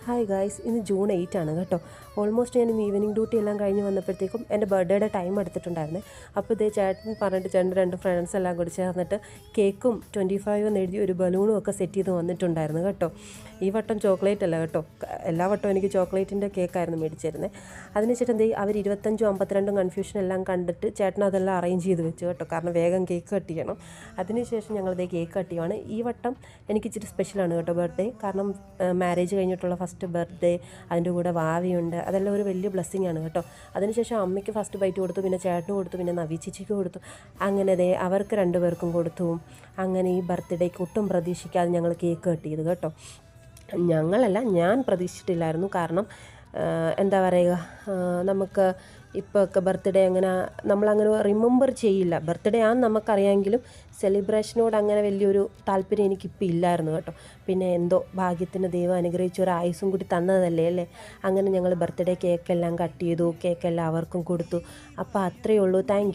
Hi guys, ഇന്ന് June 8 ആണ് കേട്ടോ. ഓൾമോസ്റ്റ് ഞാൻ ഇന്ന് ഈവനിങ് ഡ്യൂട്ടി എല്ലാം കഴിഞ്ഞ് വന്നപ്പോഴത്തേക്കും എൻ്റെ ബർത്ത്ഡേയുടെ ടൈം എടുത്തിട്ടുണ്ടായിരുന്നു. അപ്പോൾ ഇതേ ചേട്ടൻ പറഞ്ഞിട്ട് ചേട്ടൻ്റെ രണ്ട് ഫ്രണ്ട്സ് എല്ലാം കൂടി ചേർന്നിട്ട് കേക്കും 25 എന്ന് എഴുതി ഒരു ബലൂണും ഒക്കെ സെറ്റ് ചെയ്ത് വന്നിട്ടുണ്ടായിരുന്നു കേട്ടോ. ഈ വട്ടം ചോക്ലേറ്റ് അല്ല കേട്ടോ, എല്ലാ വട്ടവും എനിക്ക് ചോക്ലേറ്റിൻ്റെ കേക്കായിരുന്നു മേടിച്ചിരുന്നത്. അതിനുശേഷം എന്ത് അവർ 25ഉം 52ഉം കൺഫ്യൂഷൻ എല്ലാം കണ്ടിട്ട് ചേട്ടൻ അതെല്ലാം അറേഞ്ച് ചെയ്ത് വെച്ചു കേട്ടോ, കാരണം വേഗം കേക്ക് കട്ട് ചെയ്യണം. അതിനുശേഷം ഞങ്ങളിതേ കേക്ക് കട്ട് ചെയ്യുവാണ്. ഈ വട്ടം എനിക്ക് ഇച്ചിരി സ്പെഷ്യലാണ് കേട്ടോ ബർത്ത്ഡേ, കാരണം മാരേജ് കഴിഞ്ഞിട്ടുള്ള ഫസ്റ്റ് ബർത്ത്ഡേ, അതിൻ്റെ കൂടെ ഭാവിയുണ്ട്, അതെല്ലാം ഒരു വലിയ ബ്ലെസ്സിങ് ആണ് കേട്ടോ. അതിനുശേഷം അമ്മയ്ക്ക് ഫസ്റ്റ് ബൈറ്റ് കൊടുത്തു, പിന്നെ ചേട്ടന് കൊടുത്തു, പിന്നെ നവി ചേച്ചിക്ക് കൊടുത്തു. അങ്ങനെ അവർക്ക് രണ്ടുപേർക്കും കൊടുത്തു. അങ്ങനെ ഈ ബർത്ത്ഡേക്ക് ഒട്ടും പ്രതീക്ഷിക്കാതെ ഞങ്ങൾ കേക്ക് കട്ട് ചെയ്തു കേട്ടോ. ഞാൻ പ്രതീക്ഷിച്ചിട്ടില്ലായിരുന്നു, കാരണം എന്താ പറയുക, നമുക്ക് ഇപ്പോൾ ഒക്കെ ബർത്ത്ഡേ അങ്ങനെ നമ്മളങ്ങനെ റിമെമ്പർ ചെയ്യില്ല. ബർത്ത്ഡേ ആണെന്ന് നമുക്കറിയാമെങ്കിലും സെലിബ്രേഷനോട് അങ്ങനെ വലിയൊരു താല്പര്യം എനിക്കിപ്പോൾ ഇല്ലായിരുന്നു കേട്ടോ. പിന്നെ എന്തോ ഭാഗ്യത്തിന് ദൈവം അനുഗ്രഹിച്ച് ഒരു ആയുസ്സും കൂടി തന്നതല്ലേ അല്ലേ. അങ്ങനെ ഞങ്ങൾ ബർത്ത്ഡേ കേക്കെല്ലാം കട്ട് ചെയ്തു, കേക്കെല്ലാം അവർക്കും കൊടുത്തു. അപ്പോൾ അത്രയേ ഉള്ളൂ. Thank you.